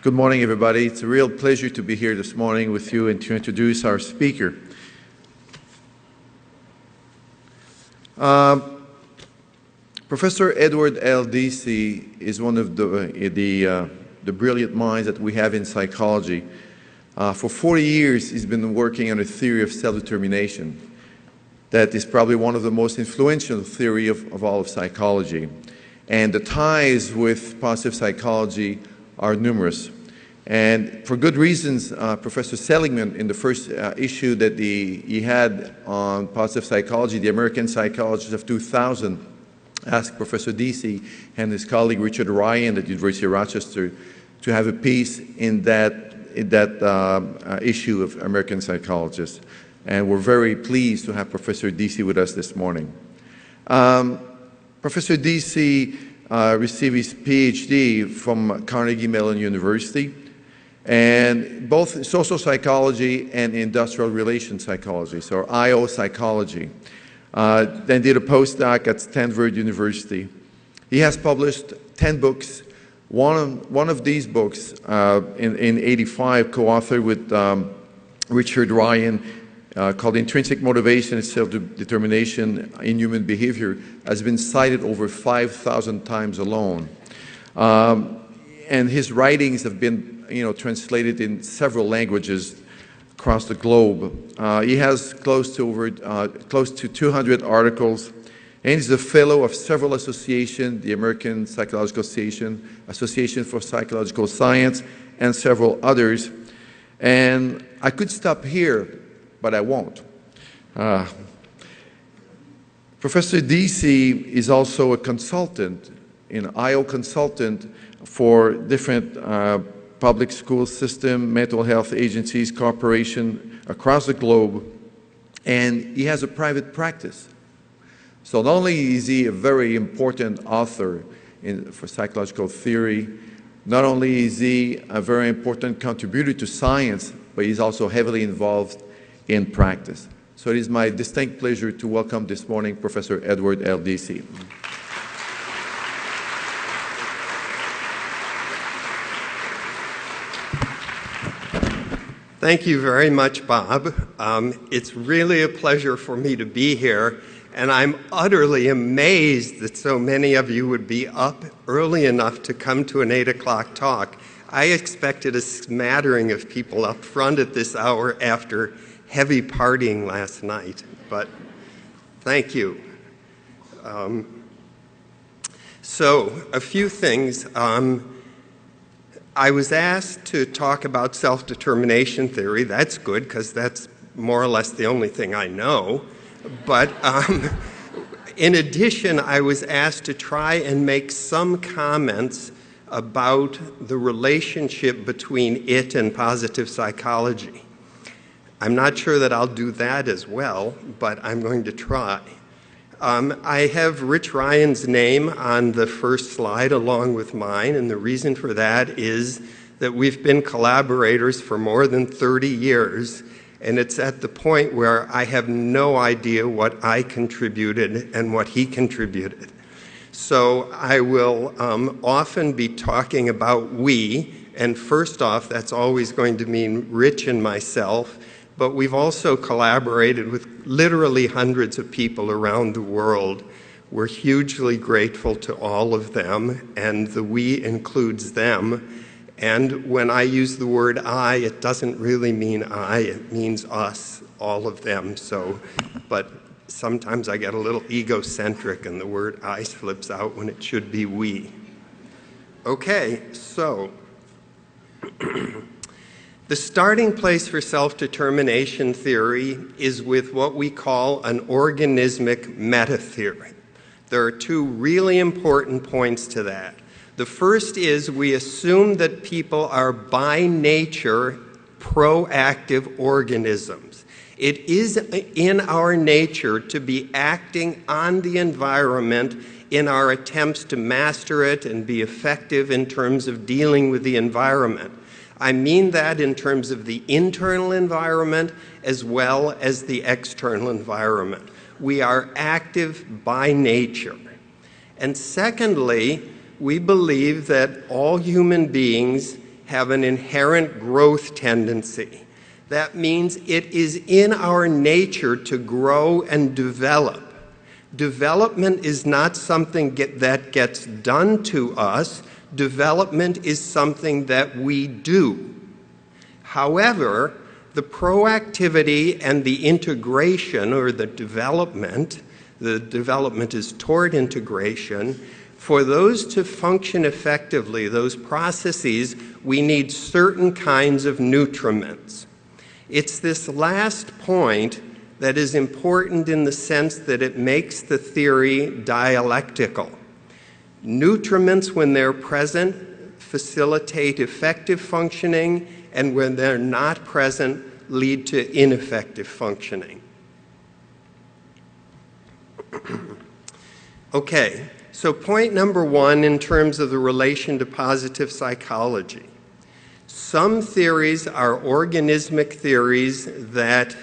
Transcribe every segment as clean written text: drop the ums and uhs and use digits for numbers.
Good morning, everybody. It's a real pleasure to be here this morning with you and to introduce our speaker. Professor Edward L. Deci is one of the brilliant minds that we have in psychology. For 40 years, he's been working on a theory of self-determination that is probably one of the most influential theory of all of psychology. And the ties with positive psychology are numerous. And for good reasons, Professor Seligman, in the first issue that he had on positive psychology, the American Psychologist of 2000, asked Professor Deci and his colleague Richard Ryan at the University of Rochester to have a piece in that issue of American Psychologist. And we're very pleased to have Professor Deci with us this morning. Professor Deci received his PhD from Carnegie Mellon University, and both social psychology and industrial relations psychology, so IO psychology. Then did a postdoc at Stanford University. He has published 10 books. One of these books, in '85, co-authored with Richard Ryan, called Intrinsic Motivation and Self-Determination in Human Behavior, has been cited over 5,000 times alone. And his writings have been translated in several languages across the globe. He has close to 200 articles, and he's a fellow of several associations, the American Psychological Association, Association for Psychological Science, and several others. And I could stop here, but I won't. Professor Deci is also a consultant, an IO consultant for different public school system, mental health agencies, corporations across the globe, and he has a private practice. So not only is he a very important author for psychological theory, not only is he a very important contributor to science, but he's also heavily involved in practice. So it is my distinct pleasure to welcome this morning Professor Edward L. Deci. Thank you very much, Bob. It's really a pleasure for me to be here, and I'm utterly amazed that so many of you would be up early enough to come to an 8 o'clock talk. I expected a smattering of people up front at this hour after heavy partying last night, but thank you. So, a few things. I was asked to talk about self-determination theory. That's good, because that's more or less the only thing I know. But in addition, I was asked to try and make some comments about the relationship between it and positive psychology. I'm not sure that I'll do that as well, but I'm going to try. I have Rich Ryan's name on the first slide along with mine, and the reason for that is that we've been collaborators for more than 30 years, and it's at the point where I have no idea what I contributed and what he contributed. So I will often be talking about we, and first off, that's always going to mean Rich and myself, but we've also collaborated with literally hundreds of people around the world. We're hugely grateful to all of them, and the we includes them. And when I use the word I, it doesn't really mean I, it means us, all of them. So, but sometimes I get a little egocentric and the word I slips out when it should be we. Okay, so the starting place for self-determination theory is with what we call an organismic meta-theory. There are two really important points to that. The first is we assume that people are by nature proactive organisms. It is in our nature to be acting on the environment in our attempts to master it and be effective in terms of dealing with the environment. I mean that in terms of the internal environment as well as the external environment. We are active by nature. And secondly, we believe that all human beings have an inherent growth tendency. That means it is in our nature to grow and develop. Development is not something that gets done to us. Development is something that we do. However, the proactivity and the integration, or the development is toward integration. For those to function effectively, those processes, we need certain kinds of nutriments. It's this last point that is important in the sense that it makes the theory dialectical. Nutriments, when they're present, facilitate effective functioning, and when they're not present, lead to ineffective functioning. Okay, so point number one in terms of the relation to positive psychology. Some theories are organismic theories that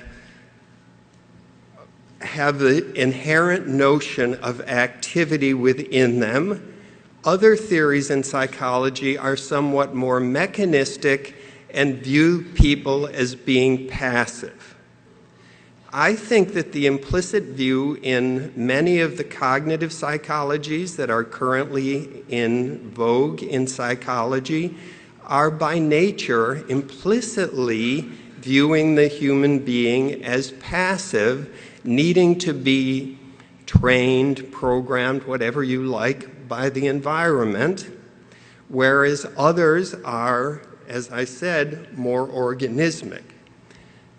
have the inherent notion of activity within them. Other theories in psychology are somewhat more mechanistic and view people as being passive. I think that the implicit view in many of the cognitive psychologies that are currently in vogue in psychology are by nature implicitly viewing the human being as passive, needing to be trained, programmed, whatever you like, by the environment, whereas others are, as I said, more organismic.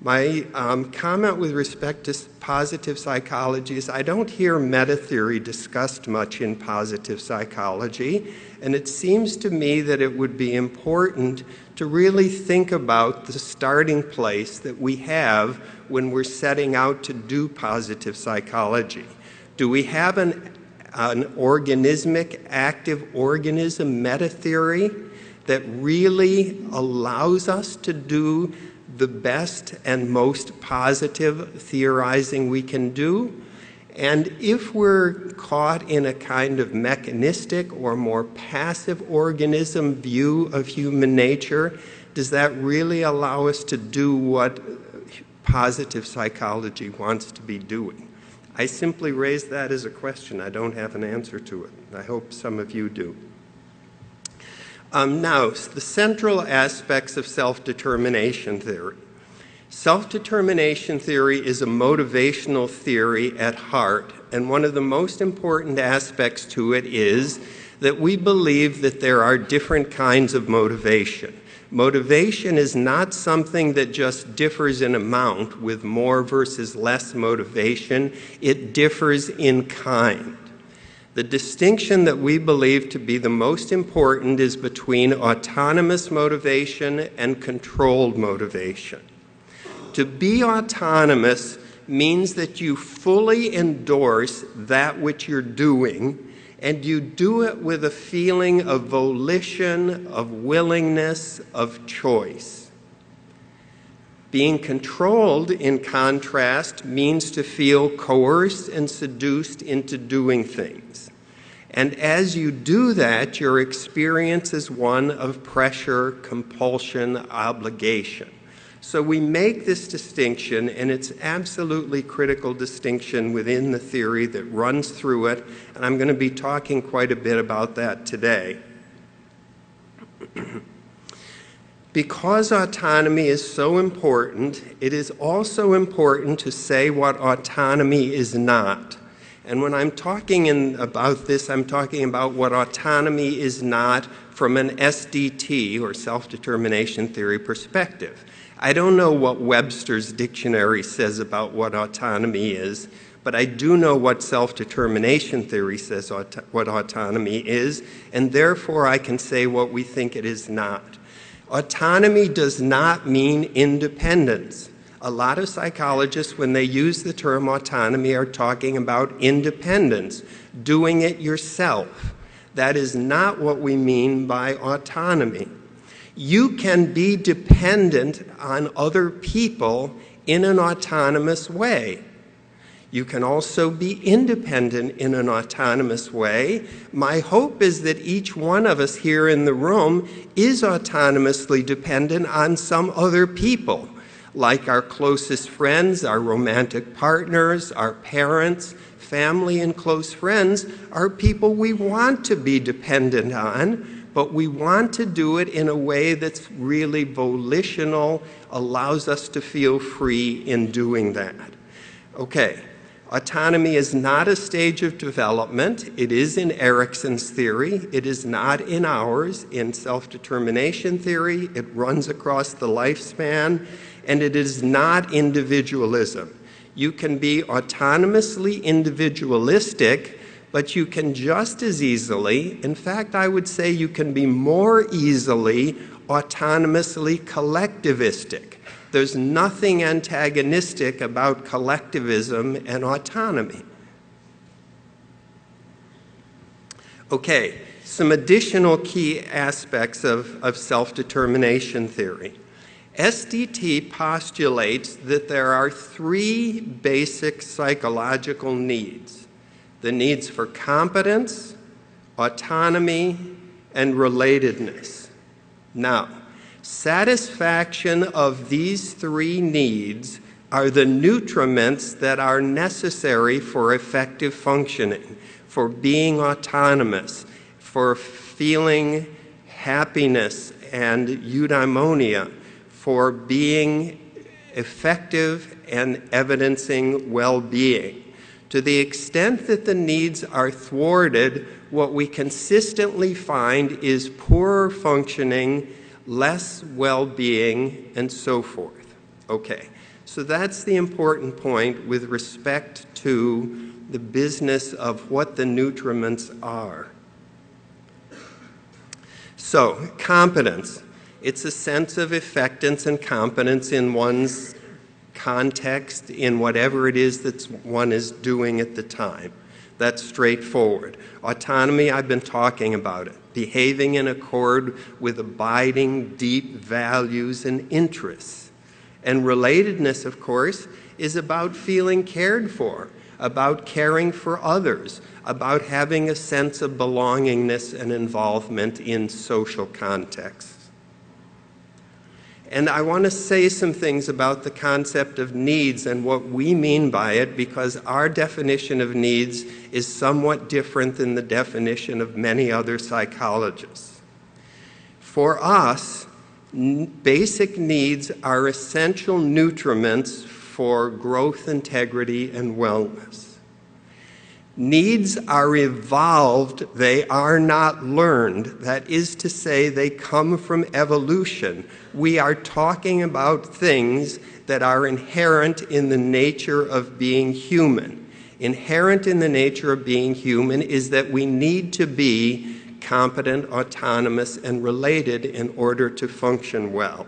My comment with respect to positive psychology is I don't hear meta-theory discussed much in positive psychology, and it seems to me that it would be important to really think about the starting place that we have when we're setting out to do positive psychology. Do we have an organismic, active organism meta-theory that really allows us to do the best and most positive theorizing we can do? And if we're caught in a kind of mechanistic or more passive organism view of human nature, does that really allow us to do what positive psychology wants to be doing? I simply raise that as a question. I don't have an answer to it. I hope some of you do. Now, the central aspects of self-determination theory. Self-determination theory is a motivational theory at heart, and one of the most important aspects to it is that we believe that there are different kinds of motivation. Motivation is not something that just differs in amount with more versus less motivation. It differs in kind. The distinction that we believe to be the most important is between autonomous motivation and controlled motivation. To be autonomous means that you fully endorse that which you're doing, and you do it with a feeling of volition, of willingness, of choice. Being controlled, in contrast, means to feel coerced and seduced into doing things. And as you do that, your experience is one of pressure, compulsion, obligation. So we make this distinction, and it's absolutely critical distinction within the theory that runs through it, and I'm going to be talking quite a bit about that today. Because autonomy is so important, it is also important to say what autonomy is not. And when I'm talking about this, I'm talking about what autonomy is not from an SDT, or self-determination theory, perspective. I don't know what Webster's dictionary says about what autonomy is, but I do know what self-determination theory says what autonomy is, and therefore I can say what we think it is not. Autonomy does not mean independence. A lot of psychologists, when they use the term autonomy, are talking about independence, doing it yourself. That is not what we mean by autonomy. You can be dependent on other people in an autonomous way. You can also be independent in an autonomous way. My hope is that each one of us here in the room is autonomously dependent on some other people, like our closest friends, our romantic partners, our parents, family, and close friends are people we want to be dependent on, but we want to do it in a way that's really volitional, allows us to feel free in doing that. Okay. Autonomy is not a stage of development. It is in Erikson's theory. It is not in ours. In self-determination theory, it runs across the lifespan, and it is not individualism. You can be autonomously individualistic, but you can just as easily, in fact, I would say you can be more easily autonomously collectivistic. There's nothing antagonistic about collectivism and autonomy. Okay, some additional key aspects of self-determination theory. SDT postulates that there are three basic psychological needs: the needs for competence, autonomy, and relatedness. Now, satisfaction of these three needs are the nutriments that are necessary for effective functioning, for being autonomous, for feeling happiness and eudaimonia, for being effective and evidencing well-being. To the extent that the needs are thwarted, what we consistently find is poorer functioning, less well-being, and so forth. Okay, so that's the important point with respect to the business of what the nutriments are. So, competence. It's a sense of effectiveness and competence in one's context, in whatever it is that one is doing at the time. That's straightforward. Autonomy, I've been talking about it. Behaving in accord with abiding, deep values and interests. And relatedness, of course, is about feeling cared for, about caring for others, about having a sense of belongingness and involvement in social contexts. And I want to say some things about the concept of needs and what we mean by it, because our definition of needs is somewhat different than the definition of many other psychologists. For us, basic needs are essential nutriments for growth, integrity, and wellness. Needs are evolved, they are not learned. That is to say, they come from evolution. We are talking about things that are inherent in the nature of being human. Inherent in the nature of being human is that we need to be competent, autonomous, and related in order to function well.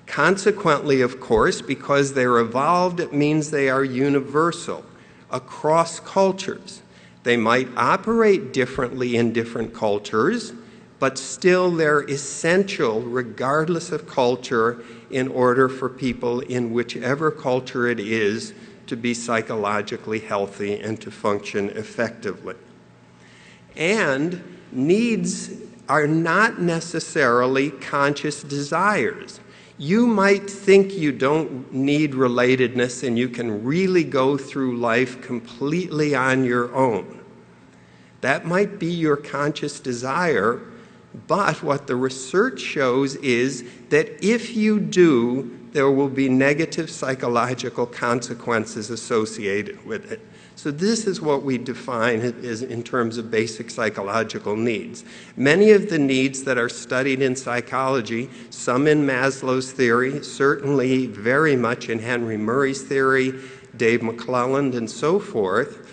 Consequently, of course, because they're evolved, it means they are universal across cultures. They might operate differently in different cultures, but still they're essential regardless of culture in order for people in whichever culture it is to be psychologically healthy and to function effectively. And needs are not necessarily conscious desires. You might think you don't need relatedness and you can really go through life completely on your own. That might be your conscious desire, but what the research shows is that if you do, there will be negative psychological consequences associated with it. So this is what we define as in terms of basic psychological needs. Many of the needs that are studied in psychology, some in Maslow's theory, certainly very much in Henry Murray's theory, Dave McClelland, and so forth,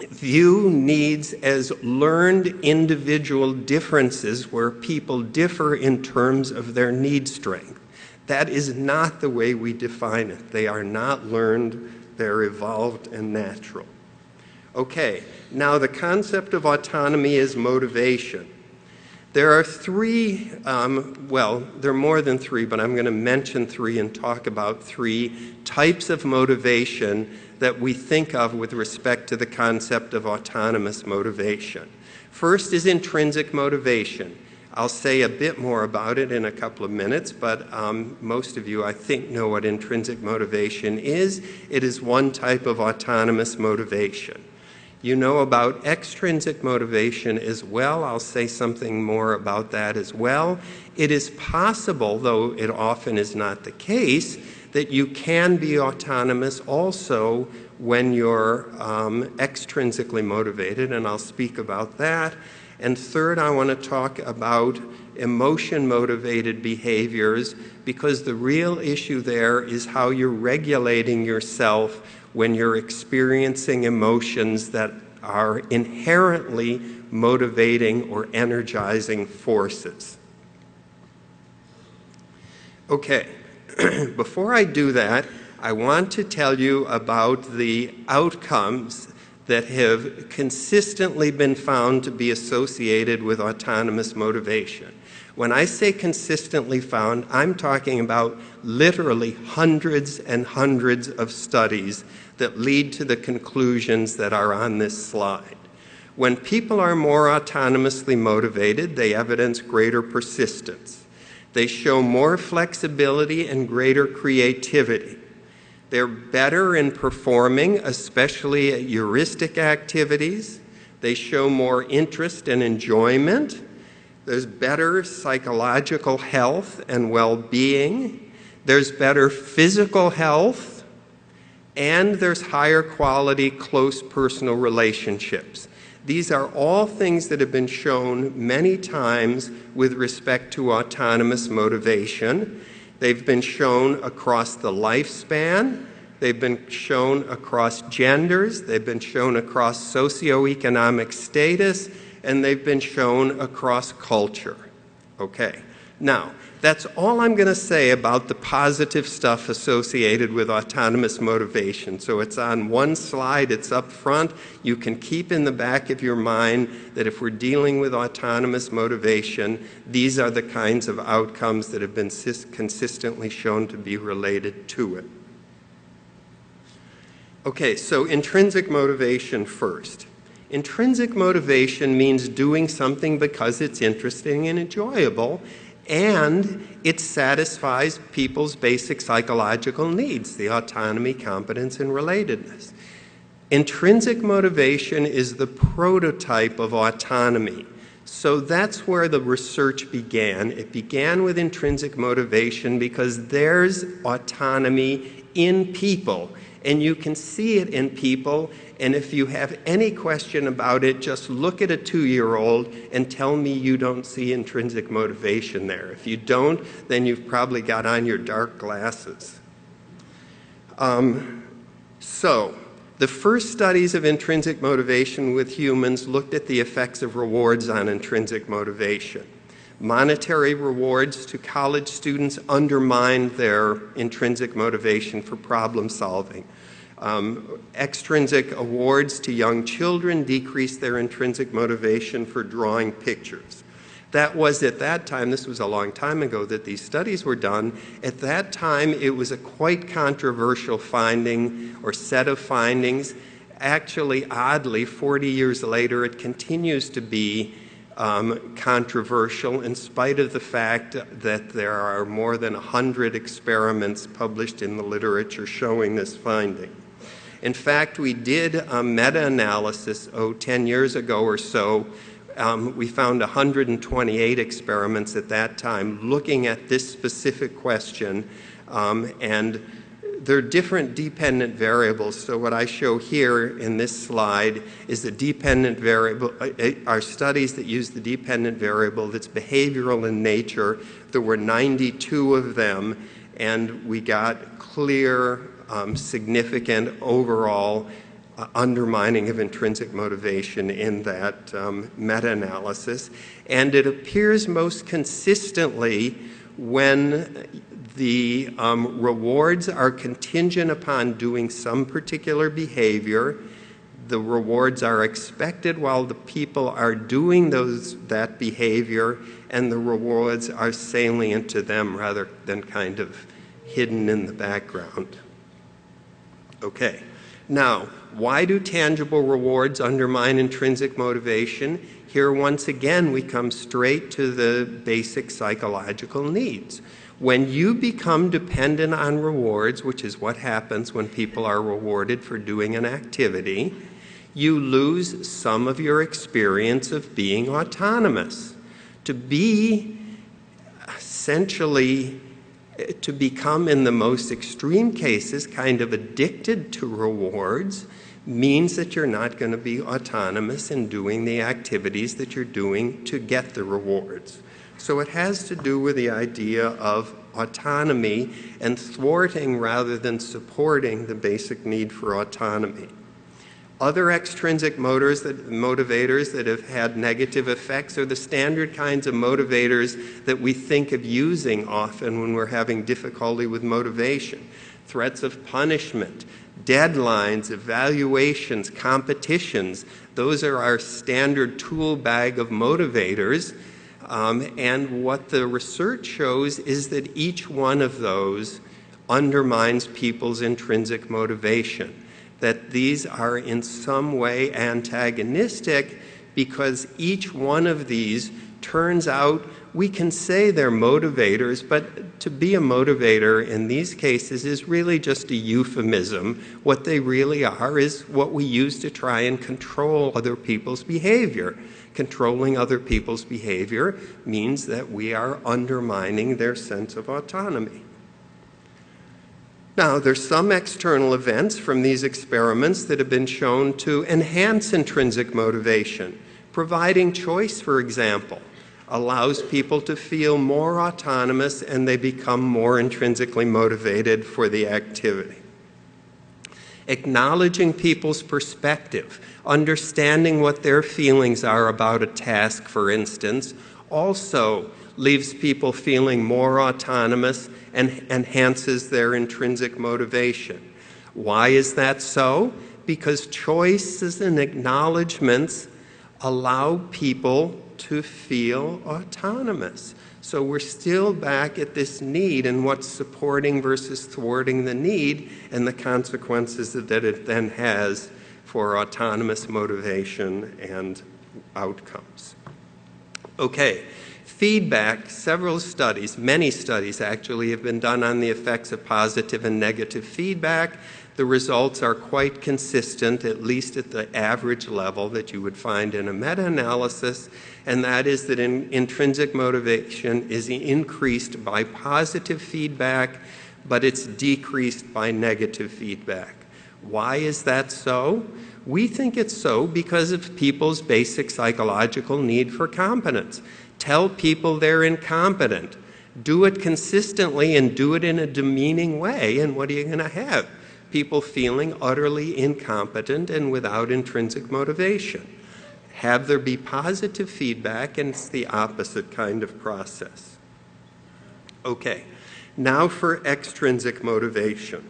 view needs as learned individual differences where people differ in terms of their need strength. That is not the way we define it. They are not learned. They're evolved and natural. Okay, now the concept of autonomy is motivation. There are three, well, there are more than three, but I'm going to mention three and talk about three types of motivation that we think of with respect to the concept of autonomous motivation. First is intrinsic motivation. I'll say a bit more about it in a couple of minutes, but most of you, I think, know what intrinsic motivation is. It is one type of autonomous motivation. You know about extrinsic motivation as well. I'll say something more about that as well. It is possible, though it often is not the case, that you can be autonomous also when you're extrinsically motivated, and I'll speak about that. And third, I want to talk about emotion-motivated behaviors, because the real issue there is how you're regulating yourself when you're experiencing emotions that are inherently motivating or energizing forces. Okay, before I do that, I want to tell you about the outcomes that have consistently been found to be associated with autonomous motivation. When I say consistently found, I'm talking about literally hundreds and hundreds of studies that lead to the conclusions that are on this slide. When people are more autonomously motivated, they evidence greater persistence. They show more flexibility and greater creativity. They're better in performing, especially heuristic activities. They show more interest and enjoyment. There's better psychological health and well-being. There's better physical health. And there's higher quality close personal relationships. These are all things that have been shown many times with respect to autonomous motivation. They've been shown across the lifespan. They've been shown across genders. They've been shown across socioeconomic status. And they've been shown across culture. Okay, now, that's all I'm going to say about the positive stuff associated with autonomous motivation. So it's on one slide, it's up front. You can keep in the back of your mind that if we're dealing with autonomous motivation, these are the kinds of outcomes that have been consistently shown to be related to it. Okay, so intrinsic motivation first. Intrinsic motivation means doing something because it's interesting and enjoyable, and it satisfies people's basic psychological needs, the autonomy, competence, and relatedness. Intrinsic motivation is the prototype of autonomy. So that's where the research began. It began with intrinsic motivation because there's autonomy in people, and you can see it in people. And if you have any question about it, just look at a 2-year-old and tell me you don't see intrinsic motivation there. If you don't, then you've probably got on your dark glasses. So the first studies of intrinsic motivation with humans looked at the effects of rewards on intrinsic motivation. Monetary rewards to college students undermined their intrinsic motivation for problem solving. Extrinsic awards to young children decreased their intrinsic motivation for drawing pictures. That was at that time, this was a long time ago that these studies were done, at that time it was a quite controversial finding or set of findings. Actually, oddly, 40 years later, it continues to be controversial in spite of the fact that there are more than 100 experiments published in the literature showing this finding. In fact, we did a meta-analysis, 10 years ago or so. We found 128 experiments at that time looking at this specific question, and there are different dependent variables. So what I show here in this slide is the dependent variable, are studies that use the dependent variable that's behavioral in nature. There were 92 of them, and we got clear, significant overall undermining of intrinsic motivation in that meta-analysis. And it appears most consistently when the rewards are contingent upon doing some particular behavior. The rewards are expected while the people are doing that behavior, and the rewards are salient to them rather than kind of hidden in the background. Okay, now, why do tangible rewards undermine intrinsic motivation? Here, once again, we come straight to the basic psychological needs. When you become dependent on rewards, which is what happens when people are rewarded for doing an activity, you lose some of your experience of being autonomous. To be essentially, to become in the most extreme cases kind of addicted to rewards means that you're not going to be autonomous in doing the activities that you're doing to get the rewards. So it has to do with the idea of autonomy and thwarting rather than supporting the basic need for autonomy. Other extrinsic motivators that have had negative effects are the standard kinds of motivators that we think of using often when we're having difficulty with motivation. Threats of punishment, deadlines, evaluations, competitions. Those are our standard tool bag of motivators. And what the research shows is that each one of those undermines people's intrinsic motivation, that these are in some way antagonistic because each one of these turns out, we can say they're motivators, but to be a motivator in these cases is really just a euphemism. What they really are is what we use to try and control other people's behavior. Controlling other people's behavior means that we are undermining their sense of autonomy. Now, there's some external events from these experiments that have been shown to enhance intrinsic motivation. Providing choice, for example, allows people to feel more autonomous and they become more intrinsically motivated for the activity. Acknowledging people's perspective, understanding what their feelings are about a task, for instance, also leaves people feeling more autonomous and enhances their intrinsic motivation. Why is that so? Because choices and acknowledgments allow people to feel autonomous. So we're still back at this need and what's supporting versus thwarting the need and the consequences that it then has for autonomous motivation and outcomes. Okay, feedback, several studies, many studies actually, have been done on the effects of positive and negative feedback. The results are quite consistent, at least at the average level that you would find in a meta-analysis, and that is that intrinsic motivation is increased by positive feedback, but it's decreased by negative feedback. Why is that so? We think it's so because of people's basic psychological need for competence. Tell people they're incompetent. Do it consistently and do it in a demeaning way, and what are you going to have? People feeling utterly incompetent and without intrinsic motivation. Have there be positive feedback, and it's the opposite kind of process. Okay, now for extrinsic motivation.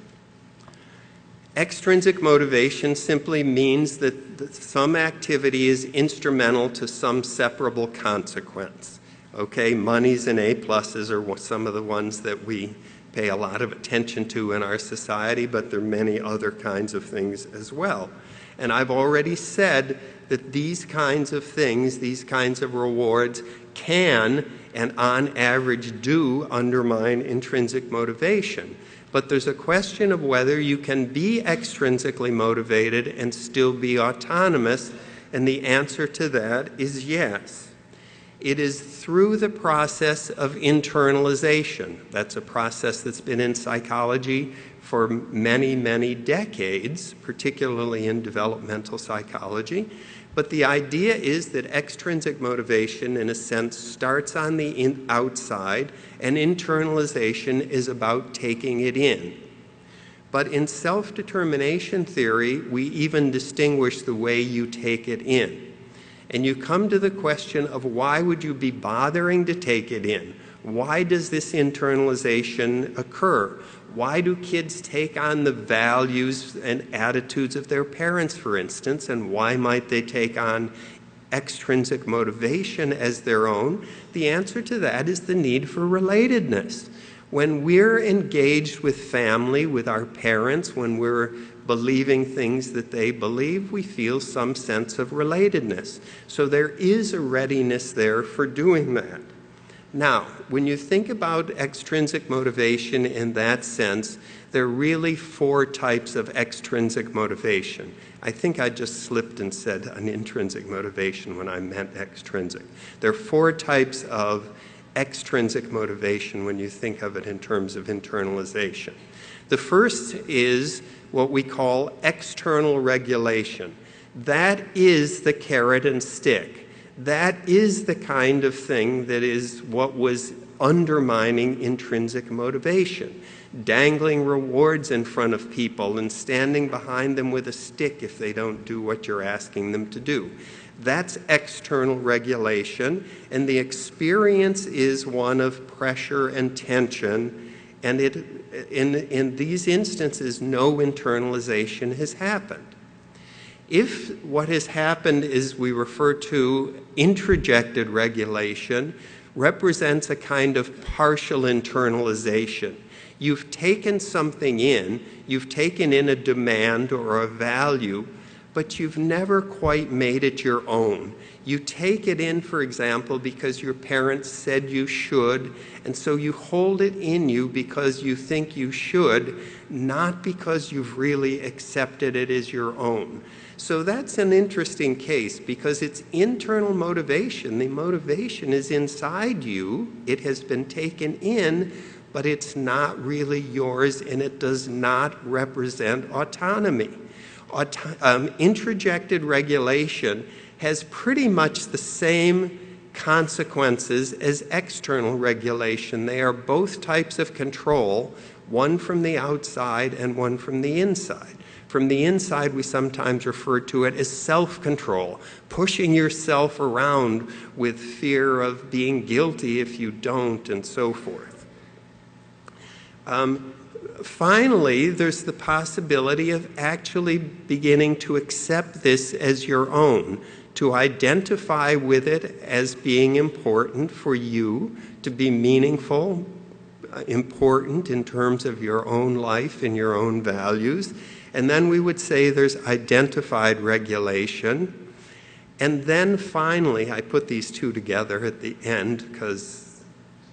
Extrinsic motivation simply means that some activity is instrumental to some separable consequence. Okay, monies and A-pluses are some of the ones that we pay a lot of attention to in our society, but there are many other kinds of things as well. And I've already said that these kinds of things, these kinds of rewards can, and on average do, undermine intrinsic motivation. But there's a question of whether you can be extrinsically motivated and still be autonomous, and the answer to that is yes. It is through the process of internalization. That's a process that's been in psychology for many, many decades, particularly in developmental psychology. But the idea is that extrinsic motivation, in a sense, starts on the outside, and internalization is about taking it in. But in self-determination theory, we even distinguish the way you take it in. And you come to the question of why would you be bothering to take it in? Why does this internalization occur? Why do kids take on the values and attitudes of their parents, for instance, and why might they take on extrinsic motivation as their own? The answer to that is the need for relatedness. When we're engaged with family, with our parents, when we're believing things that they believe, we feel some sense of relatedness. So there is a readiness there for doing that. Now, when you think about extrinsic motivation in that sense, there are really 4 types of extrinsic motivation. I think I just slipped and said an intrinsic motivation when I meant extrinsic. There are 4 types of extrinsic motivation when you think of it in terms of internalization. The first is what we call external regulation. That is the carrot and stick. That is the kind of thing that is what was undermining intrinsic motivation. Dangling rewards in front of people and standing behind them with a stick if they don't do what you're asking them to do. That's external regulation, and the experience is one of pressure and tension, and in these instances, no internalization has happened. If what has happened is we refer to introjected regulation, represents a kind of partial internalization. You've taken something in, you've taken in a demand or a value, but you've never quite made it your own. You take it in, for example, because your parents said you should, and so you hold it in you because you think you should, not because you've really accepted it as your own. So that's an interesting case because it's internal motivation. The motivation is inside you. It has been taken in, but it's not really yours, and it does not represent autonomy. Introjected regulation has pretty much the same consequences as external regulation. They are both types of control, one from the outside and one from the inside. From the inside, we sometimes refer to it as self-control, pushing yourself around with fear of being guilty if you don't, and so forth. Finally, there's the possibility of actually beginning to accept this as your own, to identify with it as being important for you, to be meaningful, important in terms of your own life and your own values. And then we would say there's identified regulation. And then finally, I put these 2 together at the end because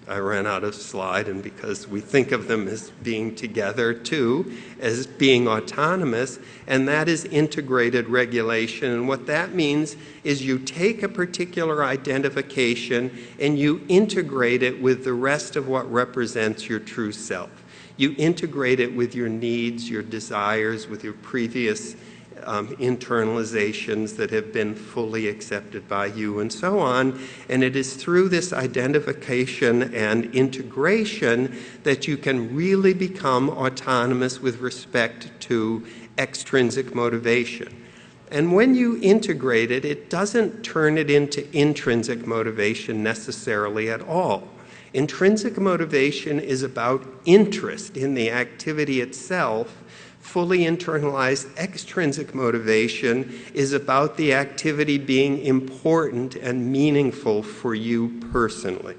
I ran out of slide, and because we think of them as being together too, as being autonomous, and that is integrated regulation. And what that means is you take a particular identification and you integrate it with the rest of what represents your true self. You integrate it with your needs, your desires, with your previous internalizations that have been fully accepted by you, and so on. And it is through this identification and integration that you can really become autonomous with respect to extrinsic motivation. And when you integrate it, it doesn't turn it into intrinsic motivation necessarily at all. Intrinsic motivation is about interest in the activity itself. Fully internalized extrinsic motivation is about the activity being important and meaningful for you personally.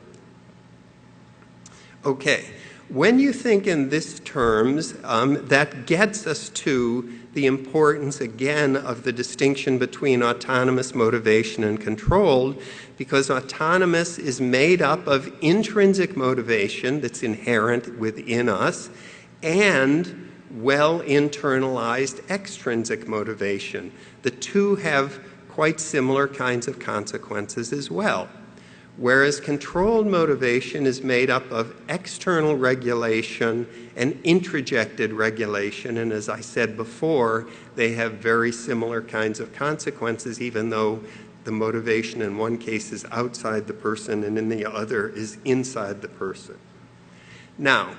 Okay, when you think in these terms, that gets us to the importance, again, of the distinction between autonomous motivation and controlled, because autonomous is made up of intrinsic motivation that's inherent within us and well-internalized extrinsic motivation. The 2 have quite similar kinds of consequences as well. Whereas controlled motivation is made up of external regulation and introjected regulation, and as I said before, they have very similar kinds of consequences, even though the motivation in one case is outside the person and in the other is inside the person. Now,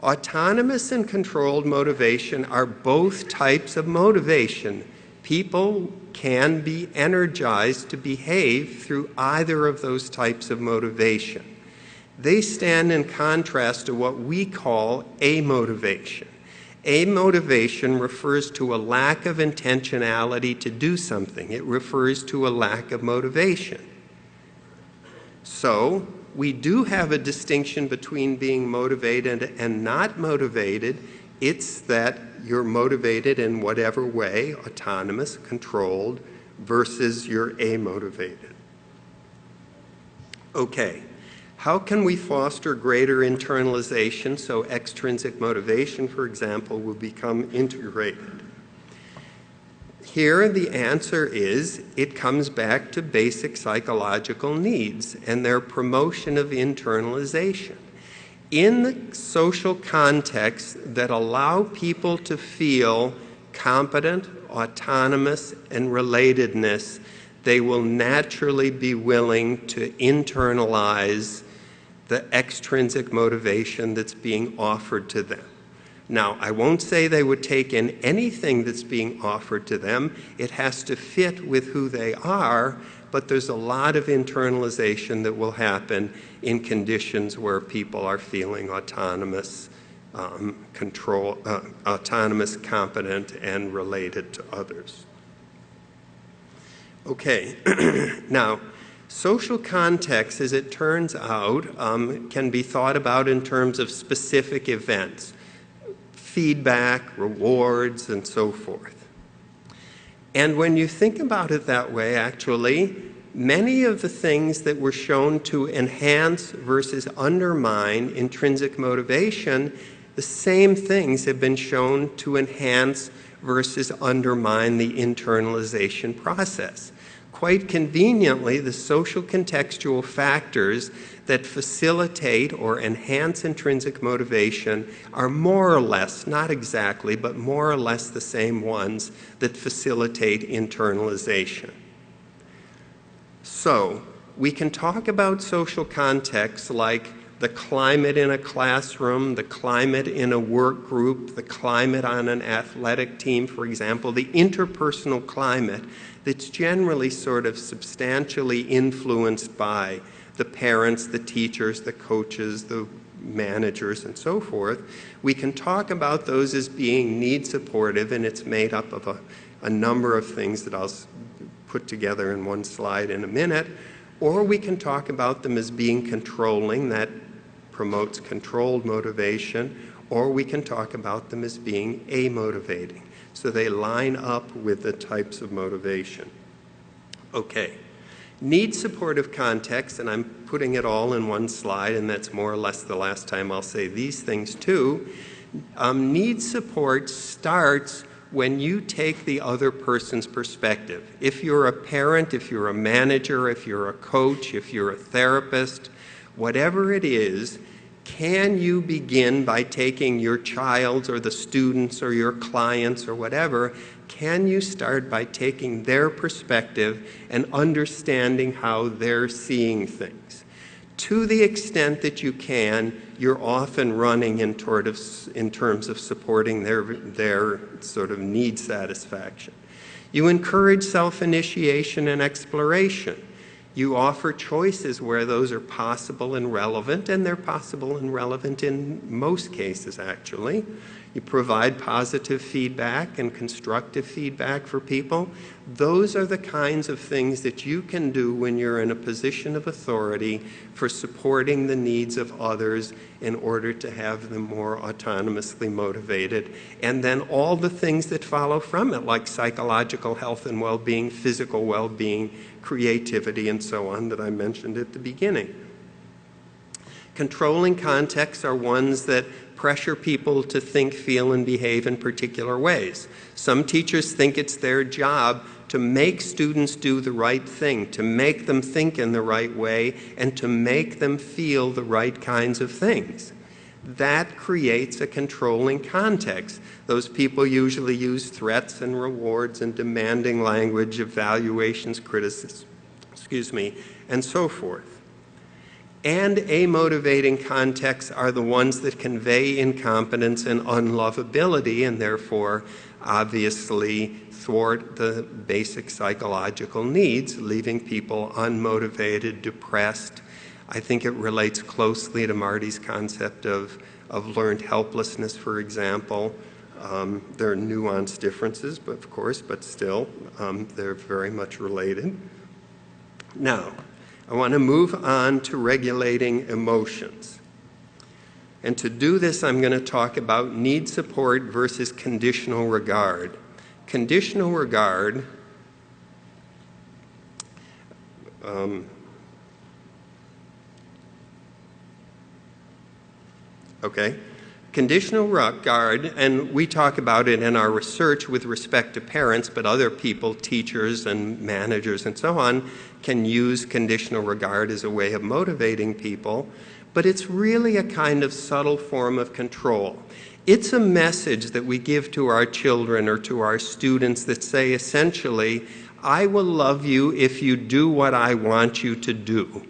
autonomous and controlled motivation are both types of motivation. People can be energized to behave through either of those types of motivation. They stand in contrast to what we call amotivation. Amotivation refers to a lack of intentionality to do something. It refers to a lack of motivation. So, we do have a distinction between being motivated and not motivated. It's that you're motivated in whatever way, autonomous, controlled, versus you're amotivated. Okay, how can we foster greater internalization so extrinsic motivation, for example, will become integrated? Here, the answer is it comes back to basic psychological needs and their promotion of internalization. In the social contexts that allow people to feel competent, autonomous, and relatedness, they will naturally be willing to internalize the extrinsic motivation that's being offered to them. Now, I won't say they would take in anything that's being offered to them. It has to fit with who they are, but there's a lot of internalization that will happen in conditions where people are feeling autonomous, autonomous, competent, and related to others. Okay, now, social context, as it turns out, can be thought about in terms of specific events. Feedback, rewards, and so forth. And when you think about it that way, actually, many of the things that were shown to enhance versus undermine intrinsic motivation, the same things have been shown to enhance versus undermine the internalization process. Quite conveniently, the social contextual factors that facilitate or enhance intrinsic motivation are more or less, not exactly, but more or less the same ones that facilitate internalization. So, we can talk about social contexts like the climate in a classroom, the climate in a work group, the climate on an athletic team, for example, the interpersonal climate that's generally sort of substantially influenced by the parents, the teachers, the coaches, the managers, and so forth. We can talk about those as being need supportive, and it's made up of a number of things that I'll put together in one slide in a minute. Or we can talk about them as being controlling, that promotes controlled motivation, or we can talk about them as being amotivating. So they line up with the types of motivation. Okay, need supportive context, and I'm putting it all in one slide, and that's more or less the last time I'll say these things too. Need support starts when you take the other person's perspective. If you're a parent, if you're a manager, if you're a coach, if you're a therapist, whatever it is, can you begin by taking your child's or the students or your clients or whatever, can you start by taking their perspective and understanding how they're seeing things? To the extent that you can, you're often running in terms of supporting their sort of need satisfaction. You encourage self-initiation and exploration. You offer choices where those are possible and relevant, and they're possible and relevant in most cases, actually. You provide positive feedback and constructive feedback for people. Those are the kinds of things that you can do when you're in a position of authority for supporting the needs of others in order to have them more autonomously motivated. And then all the things that follow from it, like psychological health and well-being, physical well-being, creativity, and so on that I mentioned at the beginning. Controlling contexts are ones that pressure people to think, feel, and behave in particular ways. Some teachers think it's their job to make students do the right thing, to make them think in the right way, and to make them feel the right kinds of things. That creates a controlling context. Those people usually use threats and rewards and demanding language, evaluations, criticism, and so forth. And amotivating contexts are the ones that convey incompetence and unlovability, and therefore obviously thwart the basic psychological needs, leaving people unmotivated, depressed, I think it relates closely to Marty's concept of learned helplessness, for example. There are nuanced differences, but of course, but still, they're very much related. Now, I want to move on to regulating emotions. And to do this, I'm going to talk about need support versus conditional regard. Conditional regard Conditional regard, and we talk about it in our research with respect to parents, but other people, teachers and managers and so on, can use conditional regard as a way of motivating people, but it's really a kind of subtle form of control. It's a message that we give to our children or to our students that say essentially, I will love you if you do what I want you to do.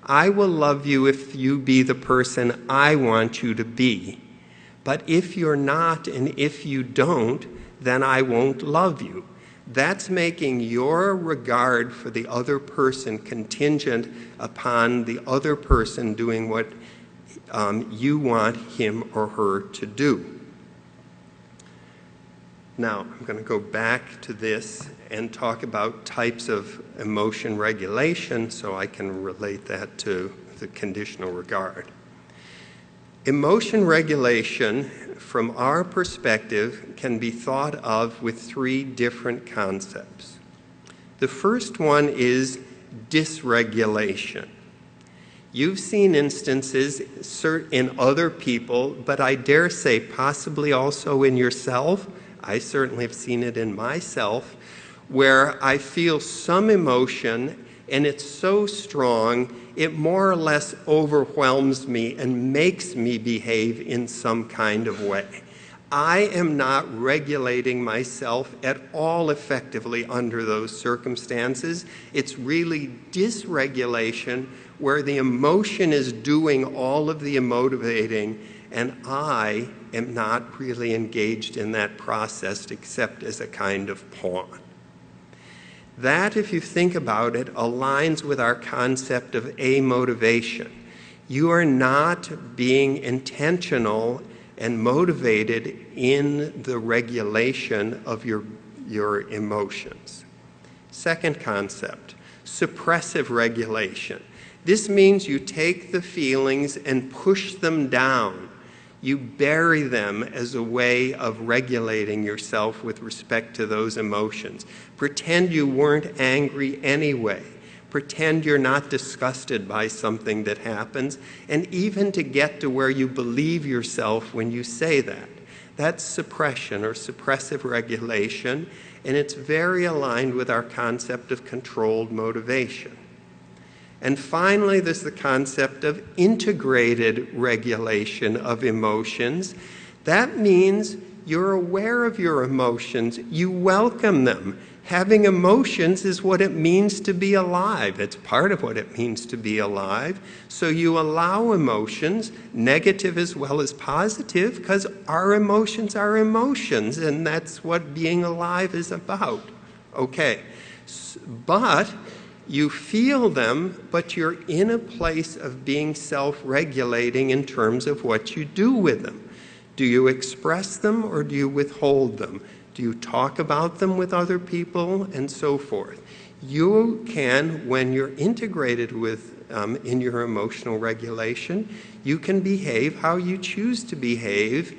I will love you if you be the person I want you to be. But if you're not and if you don't, then I won't love you. That's making your regard for the other person contingent upon the other person doing what you want him or her to do. Now, I'm going to go back to this and talk about types of emotion regulation so I can relate that to the conditional regard. Emotion regulation, from our perspective, can be thought of with three different concepts. The first one is dysregulation. You've seen instances in other people, but I dare say possibly also in yourself. I certainly have seen it in myself, where I feel some emotion and it's so strong, it more or less overwhelms me and makes me behave in some kind of way. I am not regulating myself at all effectively under those circumstances. It's really dysregulation where the emotion is doing all of the motivating and I am not really engaged in that process except as a kind of pawn. That, if you think about it, aligns with our concept of amotivation. You are not being intentional and motivated in the regulation of your emotions. Second concept, suppressive regulation. This means you take the feelings and push them down. You bury them as a way of regulating yourself with respect to those emotions. Pretend you weren't angry anyway. Pretend you're not disgusted by something that happens, and even to get to where you believe yourself when you say that. That's suppression or suppressive regulation, and it's very aligned with our concept of controlled motivation. And finally, there's the concept of integrated regulation of emotions. That means you're aware of your emotions, you welcome them. Having emotions is what it means to be alive. It's part of what it means to be alive. So you allow emotions, negative as well as positive, because our emotions are emotions, and that's what being alive is about. Okay, but you feel them, but you're in a place of being self-regulating in terms of what you do with them. Do you express them or do you withhold them? Do you talk about them with other people and so forth? You can, when you're integrated with in your emotional regulation, you can behave how you choose to behave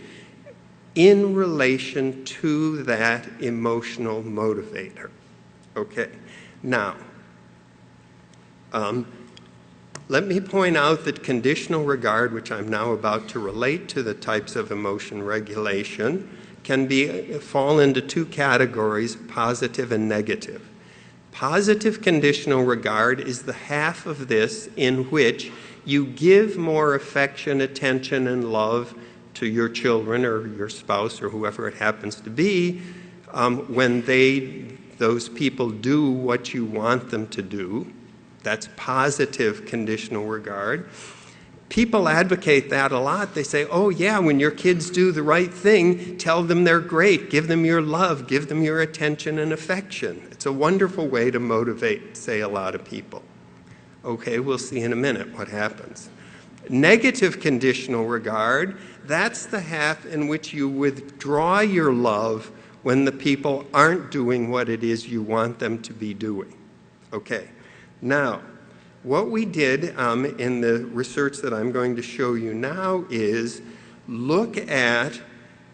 in relation to that emotional motivator. Okay, now, let me point out that conditional regard, which I'm now about to relate to the types of emotion regulation, can fall into two categories, positive and negative. Positive conditional regard is the half of this in which you give more affection, attention, and love to your children or your spouse or whoever it happens to be when those people do what you want them to do. That's positive conditional regard. People advocate that a lot. They say, oh yeah, when your kids do the right thing, tell them they're great, give them your love, give them your attention and affection. It's a wonderful way to motivate, say, a lot of people. Okay, we'll see in a minute what happens. Negative conditional regard, that's the half in which you withdraw your love when the people aren't doing what it is you want them to be doing. Okay, now, what we did in the research that I'm going to show you now is look at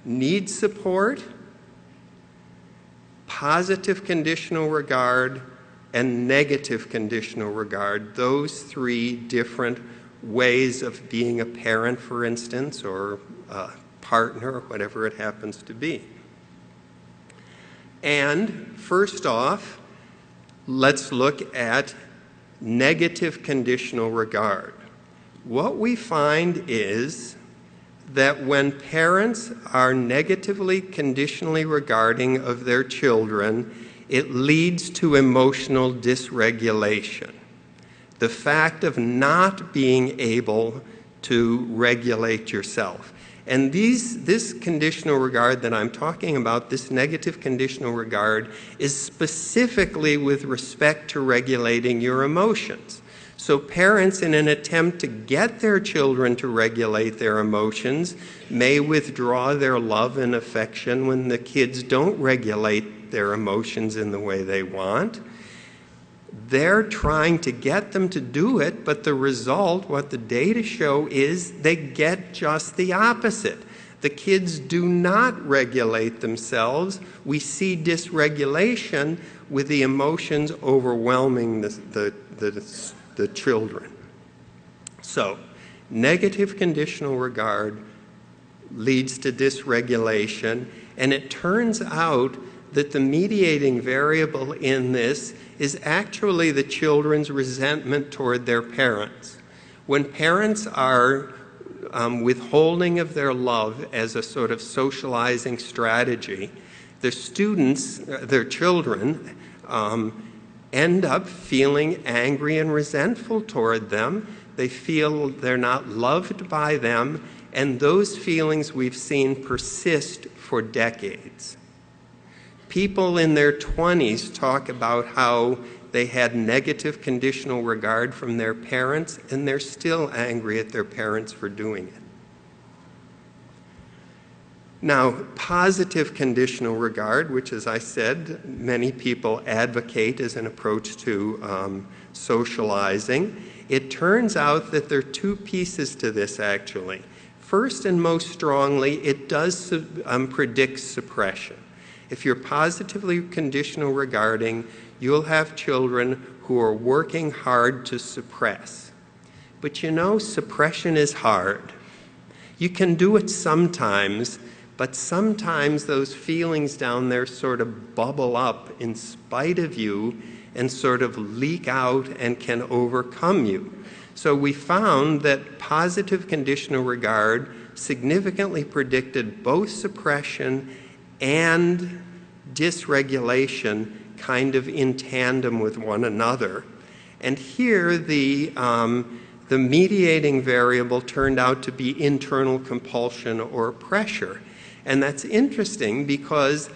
need support, positive conditional regard, and negative conditional regard, those three different ways of being a parent, for instance, or a partner, or whatever it happens to be. And first off, let's look at negative conditional regard. What we find is that when parents are negatively conditionally regarding of their children, it leads to emotional dysregulation. The fact of not being able to regulate yourself. And this conditional regard that I'm talking about, this negative conditional regard, is specifically with respect to regulating your emotions. So parents, in an attempt to get their children to regulate their emotions, may withdraw their love and affection when the kids don't regulate their emotions in the way they want. They're trying to get them to do it, but the result, what the data show, is they get just the opposite. The kids do not regulate themselves. We see dysregulation with the emotions overwhelming the children. So, negative conditional regard leads to dysregulation, and it turns out that the mediating variable in this is actually the children's resentment toward their parents. When parents are withholding of their love as a sort of socializing strategy, the students, their children, end up feeling angry and resentful toward them. They feel they're not loved by them, and those feelings we've seen persist for decades. People in their 20s talk about how they had negative conditional regard from their parents, and they're still angry at their parents for doing it. Now, positive conditional regard, which, as I said, many people advocate as an approach to socializing, it turns out that there are two pieces to this, actually. First and most strongly, it does predict suppression. If you're positively conditional regarding, you'll have children who are working hard to suppress. But you know, suppression is hard. You can do it sometimes, but sometimes those feelings down there sort of bubble up in spite of you and sort of leak out and can overcome you. So we found that positive conditional regard significantly predicted both suppression and dysregulation kind of in tandem with one another. And here the mediating variable turned out to be internal compulsion or pressure. And that's interesting because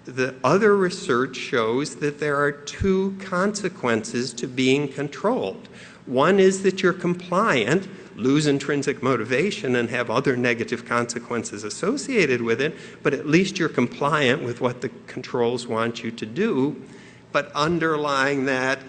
the other research shows that there are two consequences to being controlled. One is that you're compliant, lose intrinsic motivation, and have other negative consequences associated with it, but at least you're compliant with what the controls want you to do. But underlying that,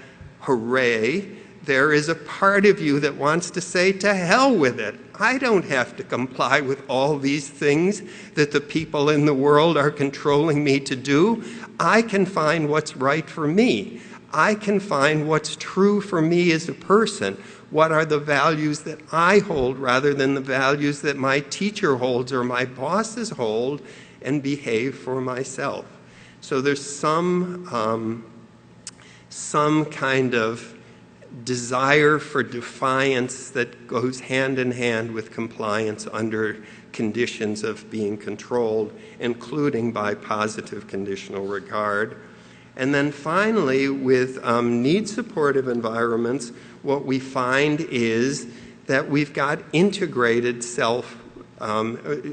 hooray, there is a part of you that wants to say, to hell with it. I don't have to comply with all these things that the people in the world are controlling me to do. I can find what's right for me. I can find what's true for me as a person. What are the values that I hold rather than the values that my teacher holds or my bosses hold, and behave for myself. So there's some kind of desire for defiance that goes hand in hand with compliance under conditions of being controlled, including by positive conditional regard. And then finally, with need-supportive environments, what we find is that we've got integrated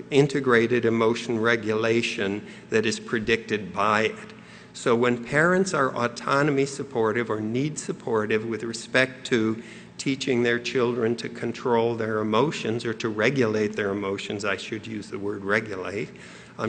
integrated emotion regulation that is predicted by it. So when parents are autonomy supportive or need supportive with respect to teaching their children to control their emotions or to regulate their emotions, I should use the word regulate,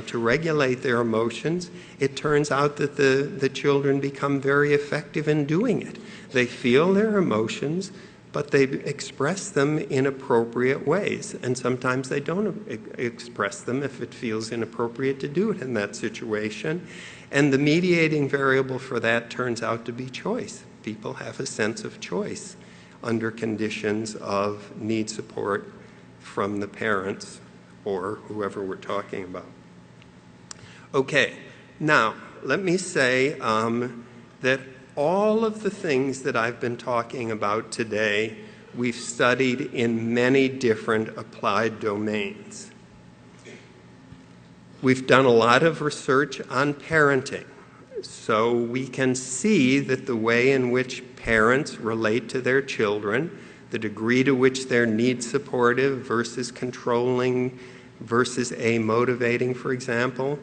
to regulate their emotions, it turns out that the children become very effective in doing it. They feel their emotions, but they express them in appropriate ways. And sometimes they don't express them if it feels inappropriate to do it in that situation. And the mediating variable for that turns out to be choice. People have a sense of choice under conditions of need support from the parents or whoever we're talking about. Okay, now let me say that all of the things that I've been talking about today, we've studied in many different applied domains. We've done a lot of research on parenting, so we can see that the way in which parents relate to their children, the degree to which they're need supportive versus controlling versus motivating, for example,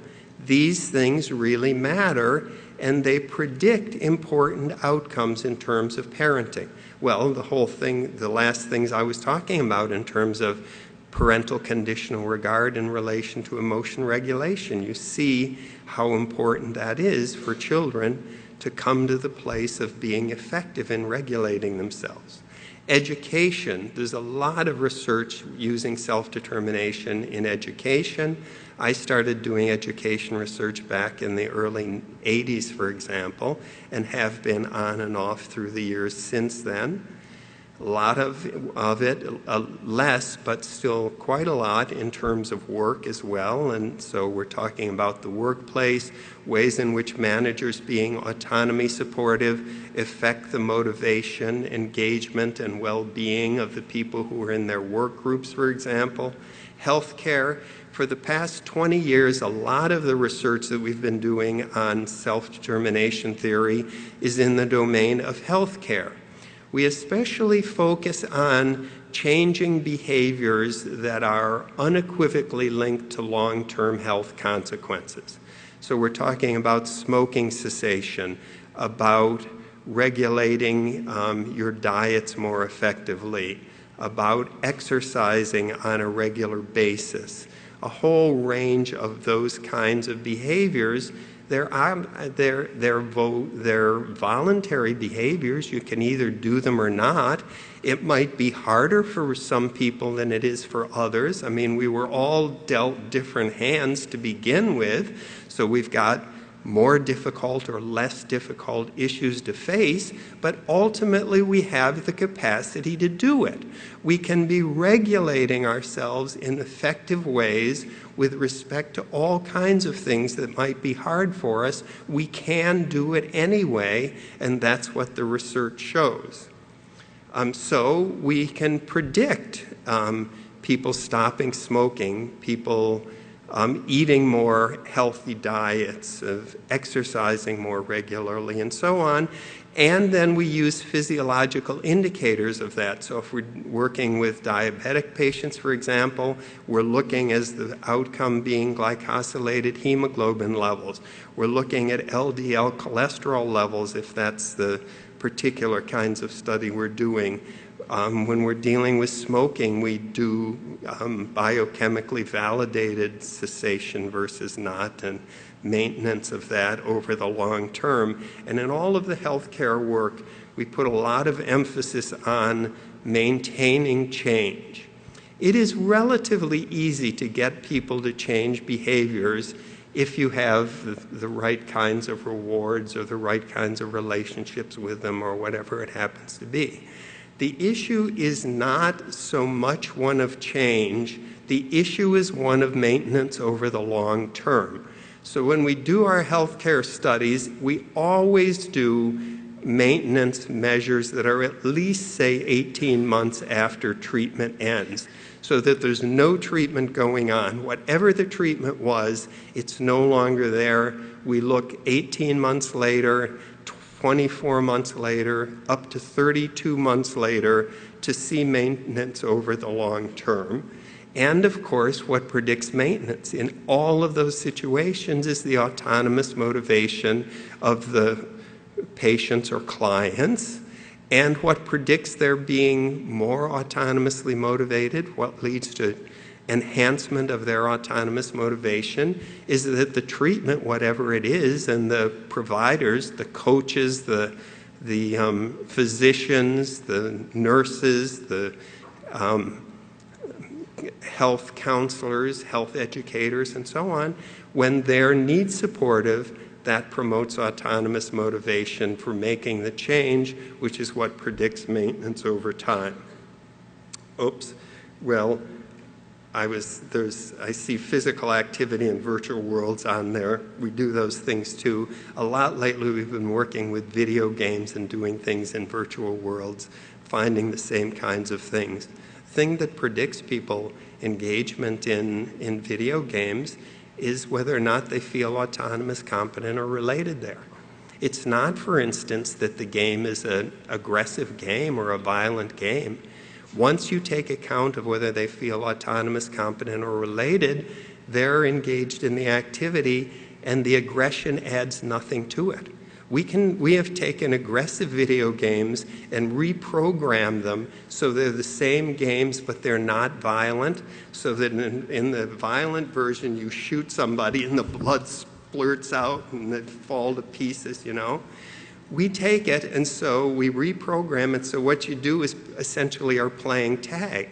these things really matter, and they predict important outcomes in terms of parenting. Well, the last things I was talking about in terms of parental conditional regard in relation to emotion regulation, you see how important that is for children to come to the place of being effective in regulating themselves. Education, there's a lot of research using self-determination in education. I started doing education research back in the early 80s, for example, and have been on and off through the years since then. A lot of it, less, but still quite a lot in terms of work as well. And so we're talking about the workplace, ways in which managers being autonomy supportive affect the motivation, engagement, and well-being of the people who are in their work groups, for example. Healthcare. For the past 20 years, a lot of the research that we've been doing on self-determination theory is in the domain of healthcare. We especially focus on changing behaviors that are unequivocally linked to long-term health consequences. So we're talking about smoking cessation, about regulating your diets more effectively, about exercising on a regular basis, a whole range of those kinds of behaviors. They're voluntary behaviors. You can either do them or not. It might be harder for some people than it is for others. I mean, we were all dealt different hands to begin with, so we've got more difficult or less difficult issues to face, but ultimately we have the capacity to do it. We can be regulating ourselves in effective ways with respect to all kinds of things that might be hard for us. We can do it anyway, and that's what the research shows. So we can predict people stopping smoking, people eating more healthy diets, of exercising more regularly, and so on. And then we use physiological indicators of that. So if we're working with diabetic patients, for example, we're looking as the outcome being glycosylated hemoglobin levels. We're looking at LDL cholesterol levels, if that's the particular kinds of study we're doing. When we're dealing with smoking, we do biochemically validated cessation versus not, and maintenance of that over the long term. And in all of the healthcare work, we put a lot of emphasis on maintaining change. It is relatively easy to get people to change behaviors if you have the right kinds of rewards or the right kinds of relationships with them or whatever it happens to be. The issue is not so much one of change. The issue is one of maintenance over the long term. So when we do our healthcare studies, we always do maintenance measures that are at least, say, 18 months after treatment ends, so that there's no treatment going on. Whatever the treatment was, it's no longer there. We look 18 months later, 24 months later, up to 32 months later to see maintenance over the long term. And of course, what predicts maintenance in all of those situations is the autonomous motivation of the patients or clients. And what predicts their being more autonomously motivated, what leads to enhancement of their autonomous motivation, is that the treatment, whatever it is, and the providers, the coaches, the physicians, the nurses, the health counselors, health educators, and so on, when they're need supportive, that promotes autonomous motivation for making the change, which is what predicts maintenance over time. Oops. Well, I see physical activity in virtual worlds on there. We do those things too. A lot lately we've been working with video games and doing things in virtual worlds, finding the same kinds of things. Thing that predicts people engagement in video games is whether or not they feel autonomous, competent, or related there. It's not, for instance, that the game is an aggressive game or a violent game. Once you take account of whether they feel autonomous, competent, or related, they're engaged in the activity, and the aggression adds nothing to it. We have taken aggressive video games and reprogrammed them so they're the same games, but they're not violent, so that in the violent version, you shoot somebody and the blood splurts out and they fall to pieces, you know. We take it, and so we reprogram it, so what you do is essentially are playing tag.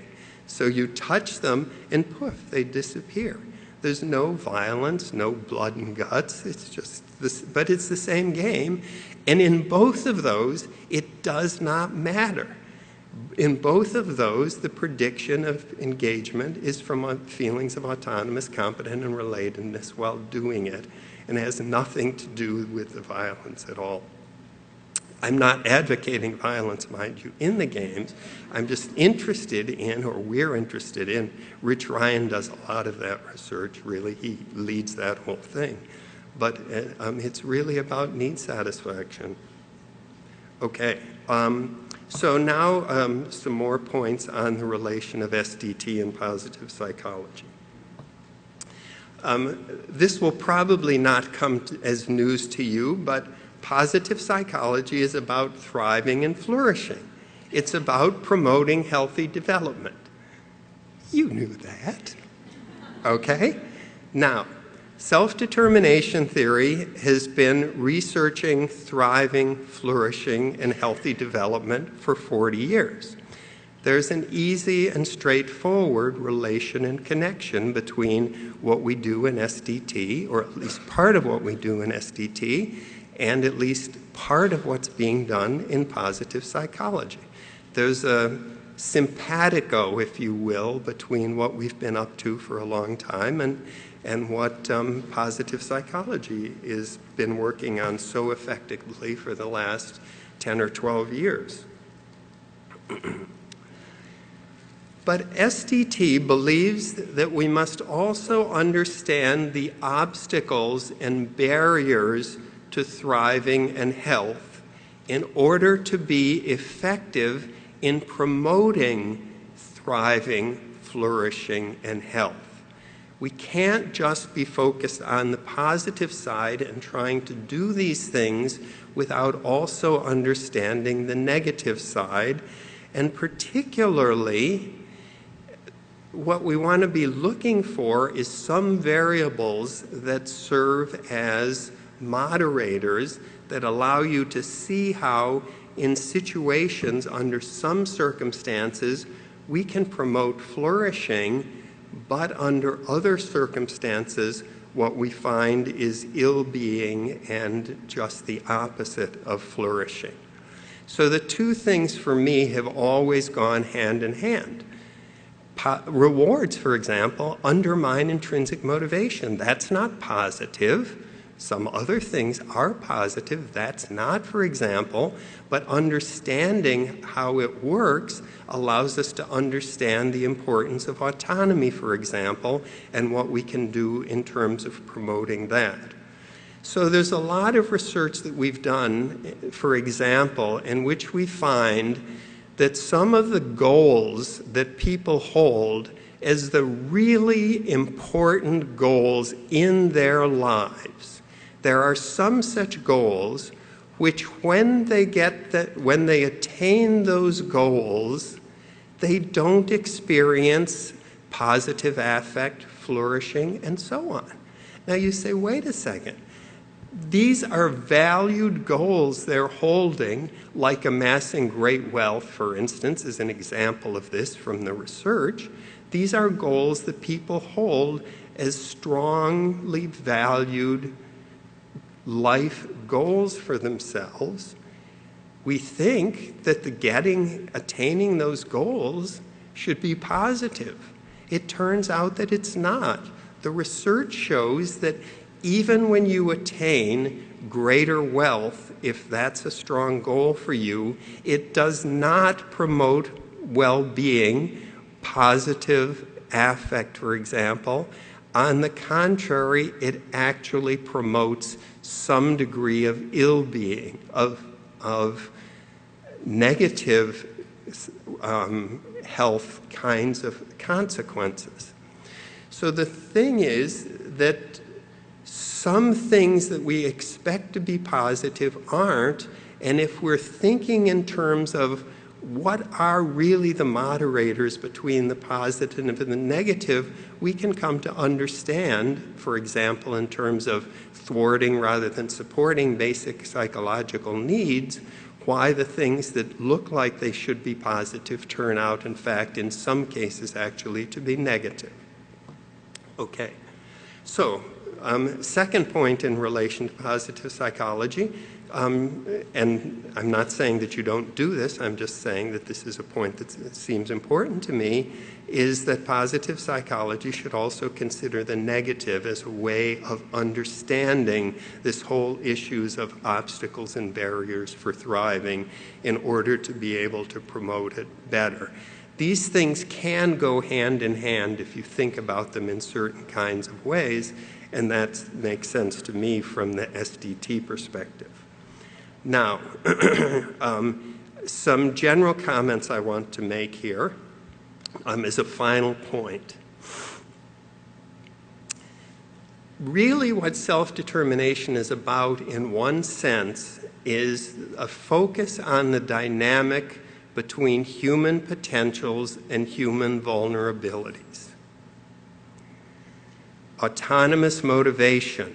So you touch them, and poof, they disappear. There's no violence, no blood and guts. It's just this, but it's the same game. And in both of those, it does not matter. In both of those, the prediction of engagement is from feelings of autonomous, competent, and relatedness while doing it, and has nothing to do with the violence at all. I'm not advocating violence, mind you, in the games. I'm just interested in, or we're interested in, Rich Ryan does a lot of that research, really. He leads that whole thing. But it's really about need satisfaction. Okay, so now some more points on the relation of SDT and positive psychology. This will probably not come as news to you, but positive psychology is about thriving and flourishing. It's about promoting healthy development. You knew that. Okay? Now, self-determination theory has been researching thriving, flourishing, and healthy development for 40 years. There's an easy and straightforward relation and connection between what we do in SDT, or at least part of what we do in SDT, and at least part of what's being done in positive psychology. There's a simpatico, if you will, between what we've been up to for a long time and what positive psychology has been working on so effectively for the last 10 or 12 years. But SDT believes that we must also understand the obstacles and barriers to thriving and health in order to be effective in promoting thriving, flourishing, and health. We can't just be focused on the positive side and trying to do these things without also understanding the negative side, and particularly what we want to be looking for is some variables that serve as moderators that allow you to see how in situations under some circumstances we can promote flourishing, but under other circumstances what we find is ill-being and just the opposite of flourishing. So the two things for me have always gone hand in hand. Rewards, for example, undermine intrinsic motivation. That's not positive. Some other things are positive. That's not, for example, but understanding how it works allows us to understand the importance of autonomy, for example, and what we can do in terms of promoting that. So there's a lot of research that we've done, for example, in which we find that some of the goals that people hold as the really important goals in their lives. There are some such goals which when they attain those goals, they don't experience positive affect, flourishing, and so on. Now you say, wait a second. These are valued goals they're holding, like amassing great wealth, for instance, is an example of this from the research. These are goals that people hold as strongly valued life goals for themselves. We think that attaining those goals should be positive. It turns out that it's not. The research shows that even when you attain greater wealth, if that's a strong goal for you, it does not promote well-being, positive affect, for example. On the contrary, it actually promotes some degree of ill-being, of negative health kinds of consequences. So the thing is that some things that we expect to be positive aren't, and if we're thinking in terms of what are really the moderators between the positive and the negative, we can come to understand, for example, in terms of thwarting rather than supporting basic psychological needs, why the things that look like they should be positive turn out, in fact, in some cases actually to be negative. Okay, so second point in relation to positive psychology, and I'm not saying that you don't do this, I'm just saying that this is a point that seems important to me, is that positive psychology should also consider the negative as a way of understanding this whole issues of obstacles and barriers for thriving in order to be able to promote it better. These things can go hand in hand if you think about them in certain kinds of ways, and that makes sense to me from the SDT perspective. Now, some general comments I want to make here as a final point. Really what self-determination is about, in one sense, is a focus on the dynamic between human potentials and human vulnerabilities. Autonomous motivation,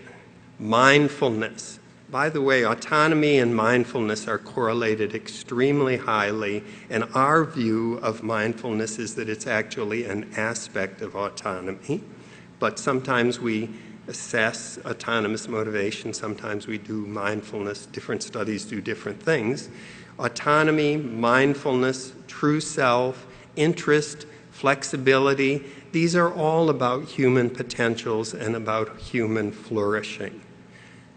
mindfulness. By the way, autonomy and mindfulness are correlated extremely highly, and our view of mindfulness is that it's actually an aspect of autonomy, but sometimes we assess autonomous motivation, sometimes we do mindfulness, different studies do different things. Autonomy, mindfulness, true self, interest, flexibility, these are all about human potentials and about human flourishing.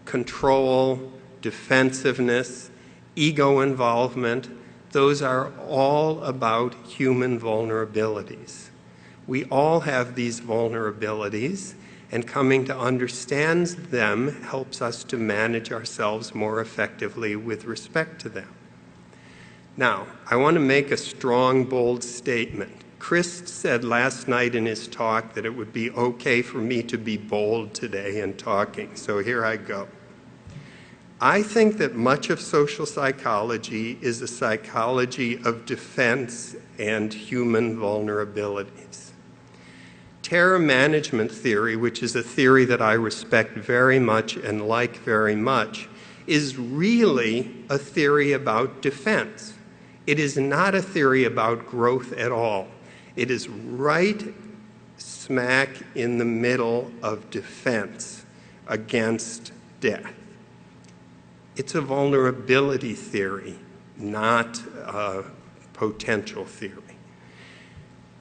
Control, defensiveness, ego involvement, those are all about human vulnerabilities. We all have these vulnerabilities, and coming to understand them helps us to manage ourselves more effectively with respect to them. Now, I want to make a strong, bold statement. Chris said last night in his talk that it would be okay for me to be bold today in talking, so here I go. I think that much of social psychology is a psychology of defense and human vulnerabilities. Terror management theory, which is a theory that I respect very much and like very much, is really a theory about defense. It is not a theory about growth at all. It is right smack in the middle of defense against death. It's a vulnerability theory, not a potential theory.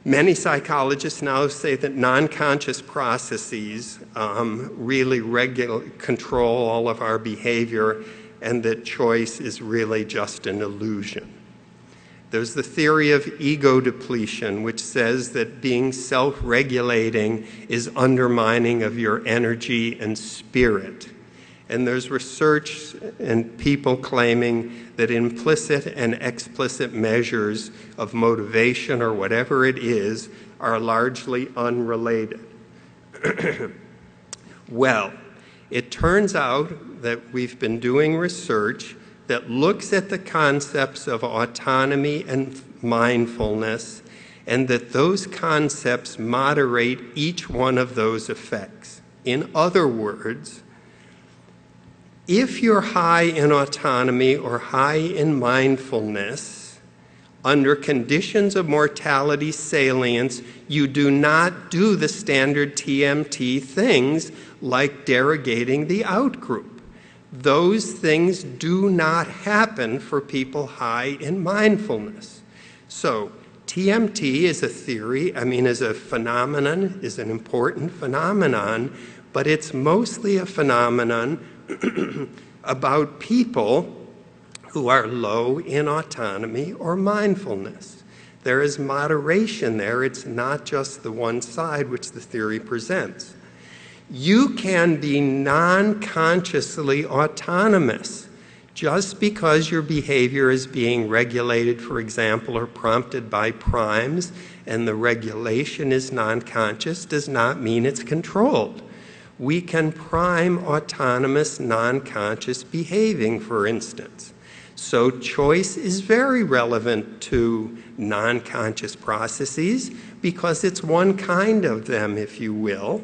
Many psychologists now say that non-conscious processes really control all of our behavior, and that choice is really just an illusion. There's the theory of ego depletion, which says that being self-regulating is undermining of your energy and spirit. And there's research and people claiming that implicit and explicit measures of motivation or whatever it is are largely unrelated. Well, it turns out that we've been doing research that looks at the concepts of autonomy and mindfulness, and that those concepts moderate each one of those effects. In other words, if you're high in autonomy or high in mindfulness, under conditions of mortality salience, you do not do the standard TMT things like derogating the outgroup. Those things do not happen for people high in mindfulness. So TMT is a theory, is a phenomenon, is an important phenomenon, but it's mostly a phenomenon about people who are low in autonomy or mindfulness. There is moderation there. It's not just the one side which the theory presents. You can be non-consciously autonomous just because your behavior is being regulated, for example, or prompted by primes, and the regulation is non-conscious does not mean it's controlled. We can prime autonomous non-conscious behaving, for instance. So choice is very relevant to non-conscious processes because it's one kind of them, if you will,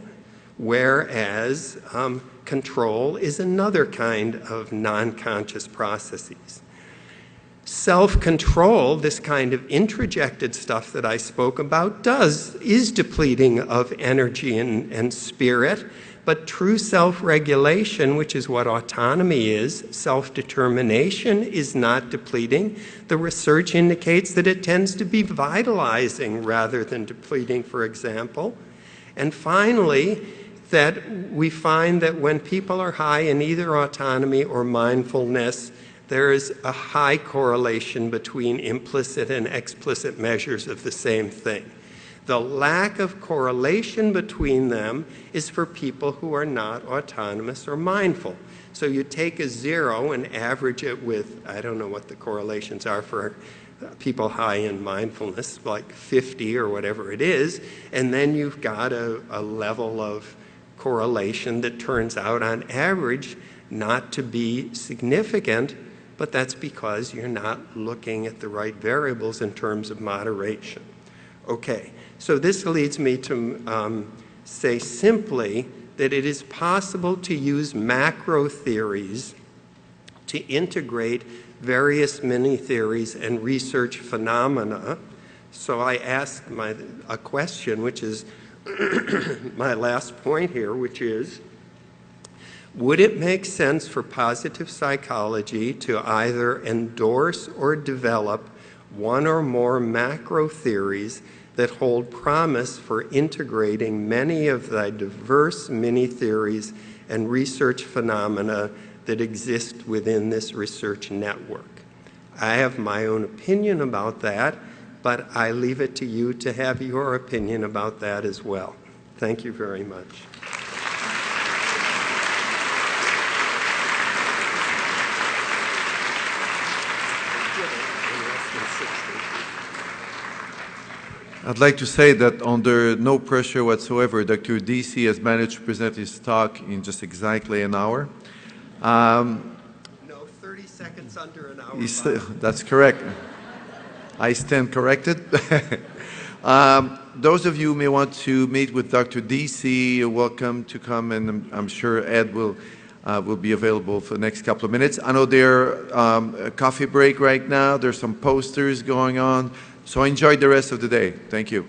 whereas control is another kind of non-conscious processes. Self-control, this kind of introjected stuff that I spoke about, is depleting of energy and spirit, but true self-regulation, which is what autonomy is, self-determination, is not depleting. The research indicates that it tends to be vitalizing rather than depleting, for example. And finally, that we find that when people are high in either autonomy or mindfulness, there is a high correlation between implicit and explicit measures of the same thing. The lack of correlation between them is for people who are not autonomous or mindful. So you take a 0 and average it with, I don't know what the correlations are for people high in mindfulness, like 50 or whatever it is, and then you've got a level of correlation that turns out on average not to be significant, but that's because you're not looking at the right variables in terms of moderation. Okay, so this leads me to say simply that it is possible to use macro theories to integrate various mini-theories and research phenomena. So I ask a question, which is my last point here, which is, would it make sense for positive psychology to either endorse or develop one or more macro theories that hold promise for integrating many of the diverse mini-theories and research phenomena that exist within this research network? I have my own opinion about that, but I leave it to you to have your opinion about that as well. Thank you very much. I'd like to say that under no pressure whatsoever, Dr. Deci has managed to present his talk in just exactly an hour. No, 30 seconds under an hour. That's correct. I stand corrected. Those of you who may want to meet with Dr. Deci, you're welcome to come, and I'm sure Ed will be available for the next couple of minutes. I know there's a coffee break right now. There's some posters going on. So enjoy the rest of the day. Thank you.